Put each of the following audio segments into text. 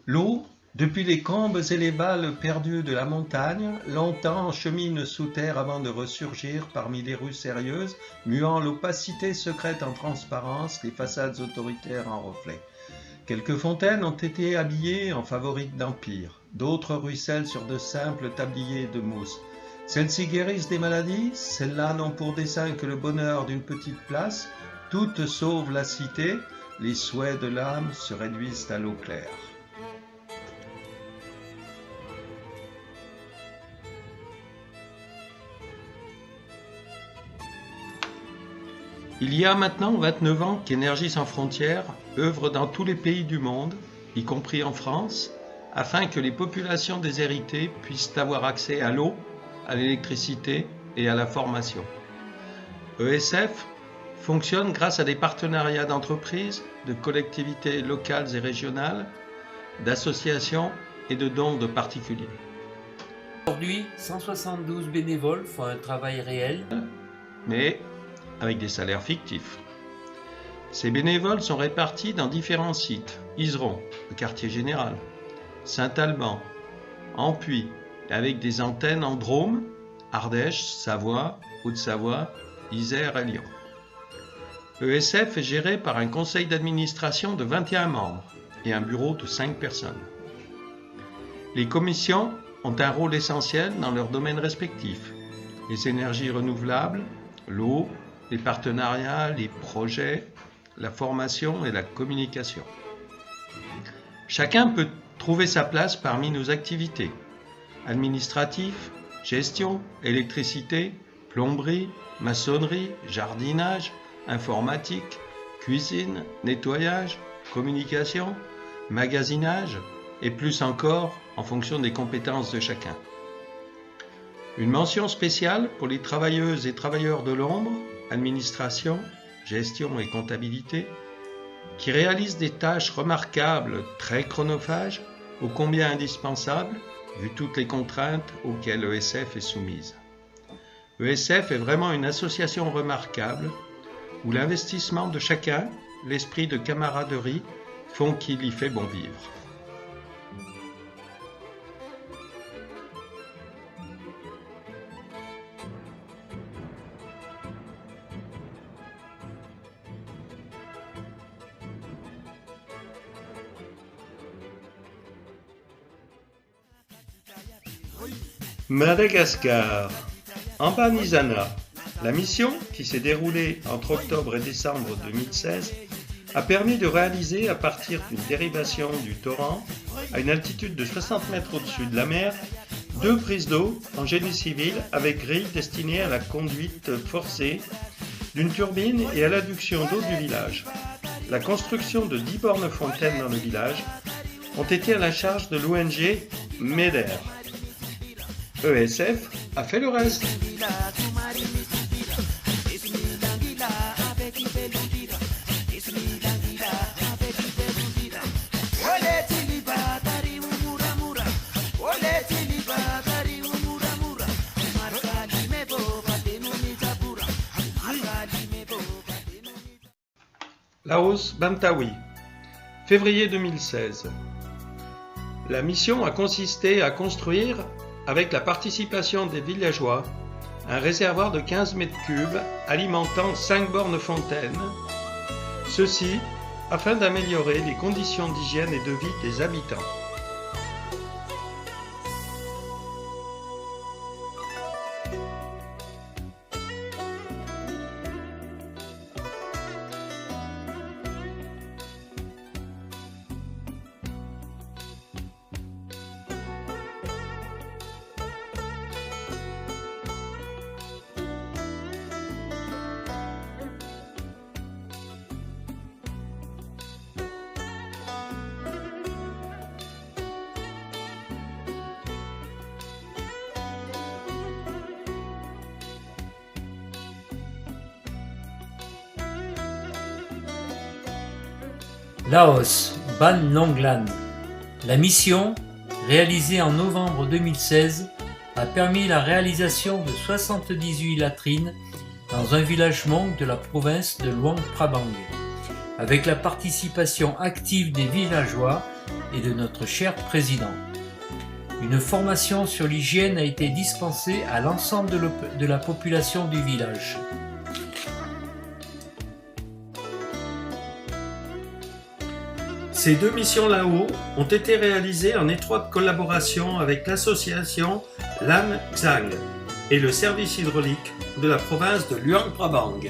L'eau, depuis les combes et les balles perdues de la montagne, longtemps chemine sous terre avant de ressurgir parmi les rues sérieuses, muant l'opacité secrète en transparence, les façades autoritaires en reflets. Quelques fontaines ont été habillées en favorites d'empire, d'autres ruissellent sur de simples tabliers de mousse. Celles-ci guérissent des maladies, celles-là n'ont pour dessein que le bonheur d'une petite place, toutes sauvent la cité, les souhaits de l'âme se réduisent à l'eau claire. Il y a maintenant 29 ans qu'Énergie sans frontières œuvre dans tous les pays du monde, y compris en France, afin que les populations déshéritées puissent avoir accès à l'eau, à l'électricité et à la formation. ESF fonctionne grâce à des partenariats d'entreprises, de collectivités locales et régionales, d'associations et de dons de particuliers. Aujourd'hui, 172 bénévoles font un travail réel, mais avec des salaires fictifs. Ces bénévoles sont répartis dans différents sites: Iseron, le quartier général, Saint-Alban, Ampuis, avec des antennes en Drôme, Ardèche, Savoie, Haute-Savoie, Isère et Lyon. ESF est géré par un conseil d'administration de 21 membres et un bureau de 5 personnes. Les commissions ont un rôle essentiel dans leurs domaines respectifs: les énergies renouvelables, l'eau, les partenariats, les projets, la formation et la communication. Chacun peut trouver sa place parmi nos activités: administratif, gestion, électricité, plomberie, maçonnerie, jardinage, informatique, cuisine, nettoyage, communication, magasinage et plus encore en fonction des compétences de chacun. Une mention spéciale pour les travailleuses et travailleurs de l'ombre, administration, gestion et comptabilité, qui réalisent des tâches remarquables, très chronophages, ô combien indispensables, vu toutes les contraintes auxquelles ESF est soumise. ESF est vraiment une association remarquable, où l'investissement de chacun, l'esprit de camaraderie, font qu'il y fait bon vivre. Madagascar. Ambanizana. La mission, qui s'est déroulée entre octobre et décembre 2016, a permis de réaliser, à partir d'une dérivation du torrent, à une altitude de 60 mètres au-dessus de la mer, 2 prises d'eau en génie civil avec grille destinées à la conduite forcée d'une turbine et à l'adduction d'eau du village. La construction de 10 bornes fontaines dans le village ont été à la charge de l'ONG MEDER. ESF a fait le reste. Laos Bantawi, février 2016. La mission a consisté à construire, avec la participation des villageois, un réservoir de 15 mètres cubes alimentant 5 bornes fontaines, ceci afin d'améliorer les conditions d'hygiène et de vie des habitants. Laos, Ban Nonglan. La mission, réalisée en novembre 2016, a permis la réalisation de 78 latrines dans un village Hmong de la province de Luang Prabang, avec la participation active des villageois et de notre cher président. Une formation sur l'hygiène a été dispensée à l'ensemble de la population du village. Ces 2 missions là-haut ont été réalisées en étroite collaboration avec l'association Lan Xang et le service hydraulique de la province de Luang Prabang.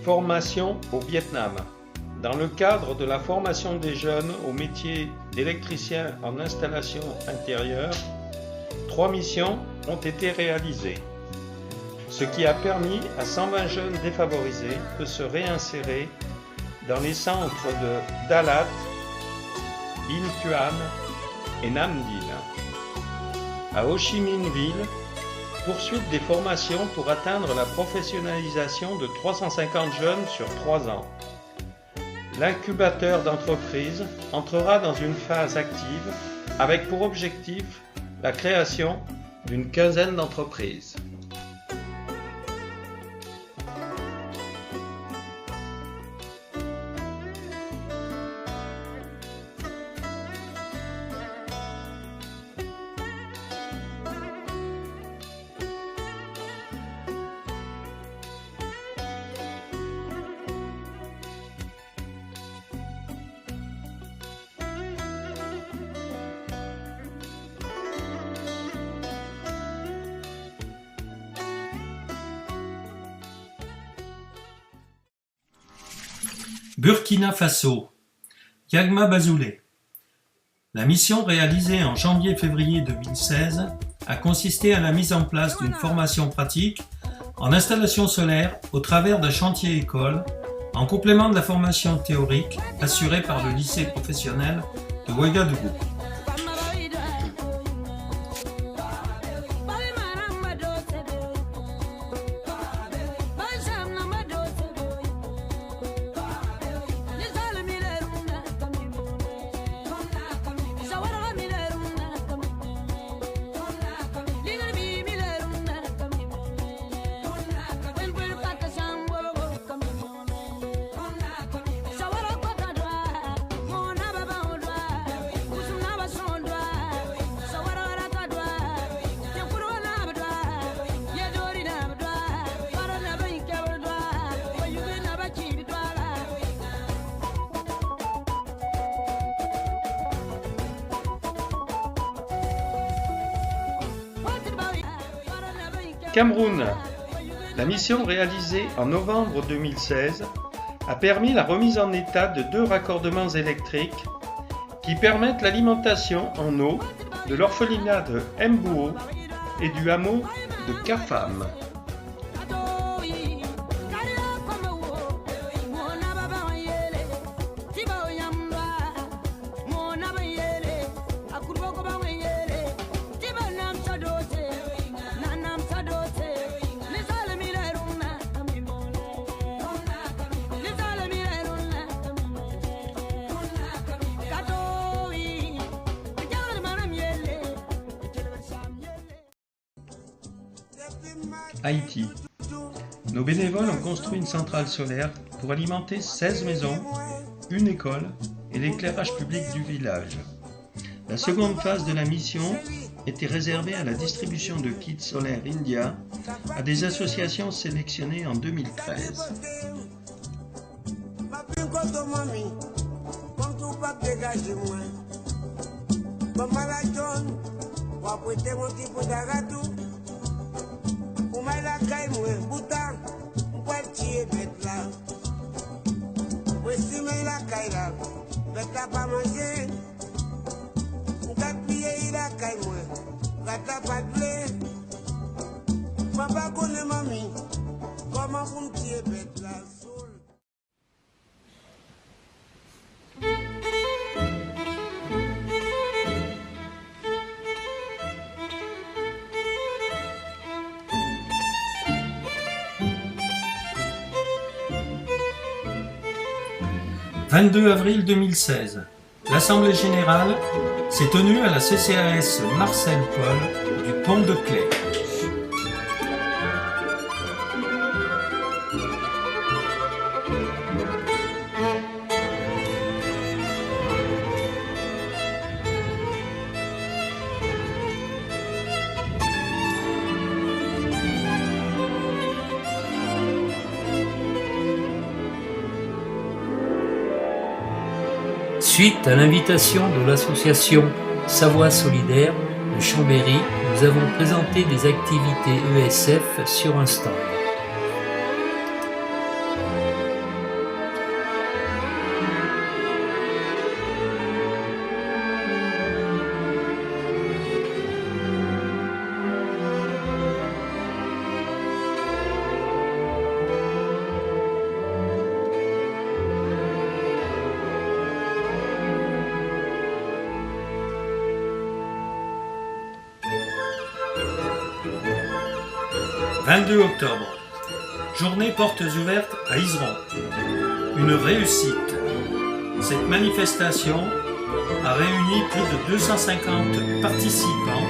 Formation au Vietnam. Dans le cadre de la formation des jeunes au métier d'électricien en installation intérieure, 3 missions ont été réalisées, ce qui a permis à 120 jeunes défavorisés de se réinsérer dans les centres de Dalat, Binh Thuan et Nam Dinh. À Ho Chi Minh Ville, poursuite des formations pour atteindre la professionnalisation de 350 jeunes sur 3 ans. L'incubateur d'entreprise entrera dans une phase active avec pour objectif la création d'une quinzaine d'entreprises. Burkina Faso, Yagma Bazoulé. La mission réalisée en janvier-février 2016 a consisté à la mise en place d'une formation pratique en installation solaire au travers d'un chantier-école, en complément de la formation théorique assurée par le lycée professionnel de Ouagadougou. Cameroun. La mission réalisée en novembre 2016 a permis la remise en état de 2 raccordements électriques qui permettent l'alimentation en eau de l'orphelinat de Mbouo et du hameau de Kafam. Haïti. Nos bénévoles ont construit une centrale solaire pour alimenter 16 maisons, une école et l'éclairage public du village. La seconde phase de la mission était réservée à la distribution de kits solaires India à des associations sélectionnées en 2013. Umela kai mwe buta mpwatie betla wesi mela kaira beta pa manger ngapie ira kai mwe gata padle mabako ne mami koma puntie betla 22 avril 2016. L'Assemblée générale s'est tenue à la CCAS Marcel Paul du Pont de Claix. Suite à l'invitation de l'association Savoie Solidaire de Chambéry, nous avons présenté des activités ESF sur un stand. « 22 octobre, journée portes ouvertes à Iseran. Une réussite. Cette manifestation a réuni plus de 250 participants.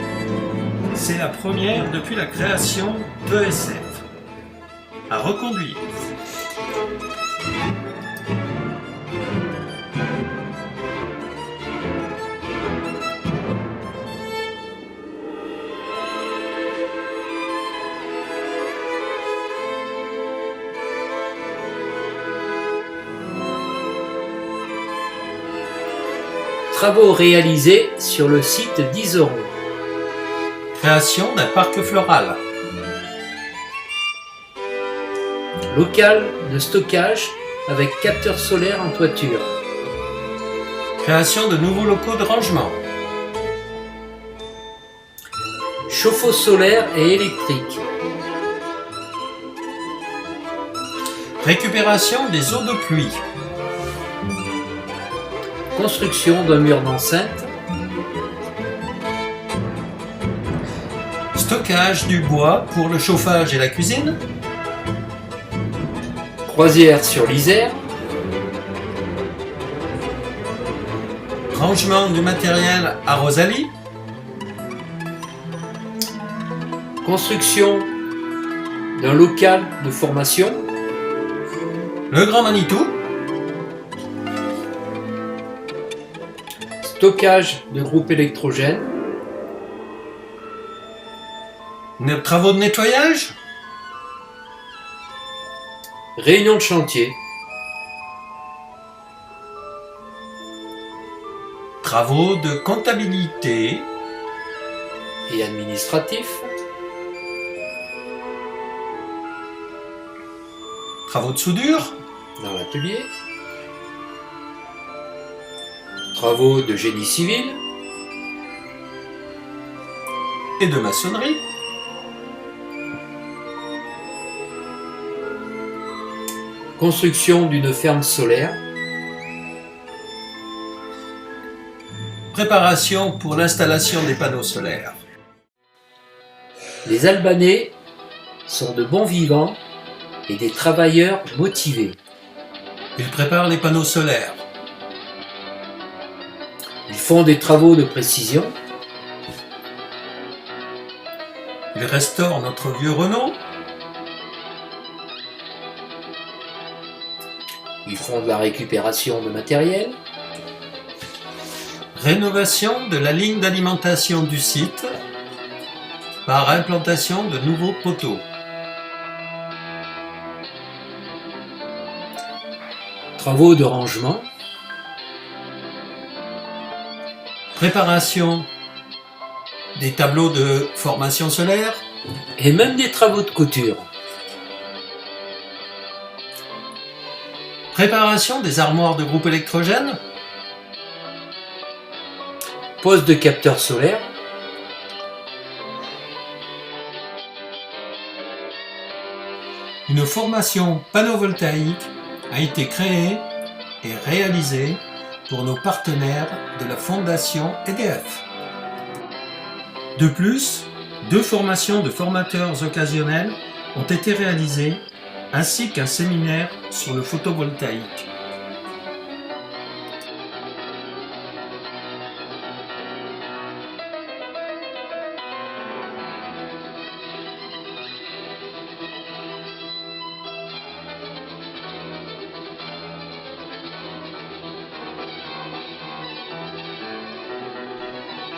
C'est la première depuis la création d'ESF. À reconduire. Travaux réalisés sur le site d'Iseran. Création d'un parc floral. Local de stockage avec capteur solaire en toiture. Création de nouveaux locaux de rangement. Chauffe-eau solaire et électrique. Récupération des eaux de pluie. Construction d'un mur d'enceinte. Stockage du bois pour le chauffage et la cuisine. Croisière sur l'Isère. Rangement du matériel à Rosalie. Construction d'un local de formation. Le Grand Manitou. Stockage de groupes électrogènes. Travaux de nettoyage. Réunion de chantier. Travaux de comptabilité. Et administratif. Travaux de soudure. Dans l'atelier. Travaux de génie civil. Et de maçonnerie. Construction d'une ferme solaire. Préparation pour l'installation des panneaux solaires. Les Albanais sont de bons vivants et des travailleurs motivés. Ils préparent les panneaux solaires. Ils font des travaux de précision. Ils restaurent notre vieux Renault. Ils font de la récupération de matériel. Rénovation de la ligne d'alimentation du site par implantation de nouveaux poteaux. Travaux de rangement. Préparation des tableaux de formation solaire. Et même des travaux de couture. Préparation des armoires de groupe électrogène. Pose de capteurs solaires. Une formation panovoltaïque a été créée et réalisée pour nos partenaires de la Fondation EDF. De plus, 2 formations de formateurs occasionnels ont été réalisées, ainsi qu'un séminaire sur le photovoltaïque.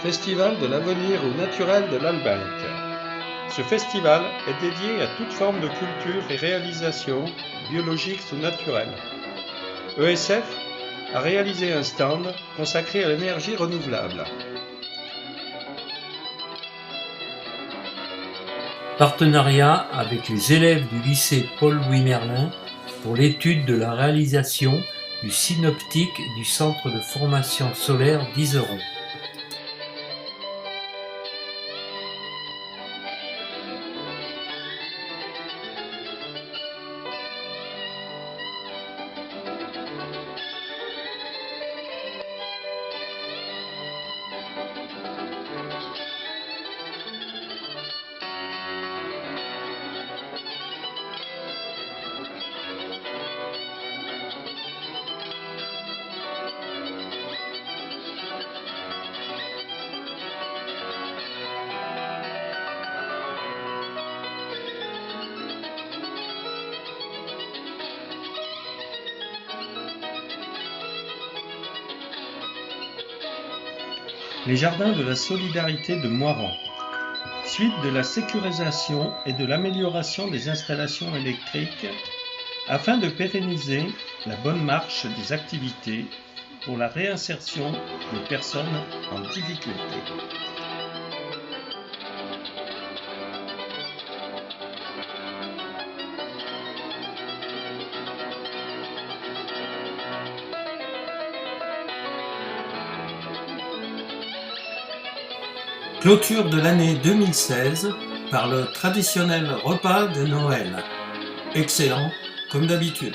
Festival de l'avenir au naturel de l'Albenque. Ce festival est dédié à toute forme de culture et réalisation, biologique ou naturelle. ESF a réalisé un stand consacré à l'énergie renouvelable. Partenariat avec les élèves du lycée Paul-Louis Merlin pour l'étude de la réalisation du synoptique du centre de formation solaire d'Izeron. Les jardins de la solidarité de Moiran. Suite de la sécurisation et de l'amélioration des installations électriques afin de pérenniser la bonne marche des activités pour la réinsertion des personnes en difficulté. Clôture de l'année 2016 par le traditionnel repas de Noël. Excellent comme d'habitude.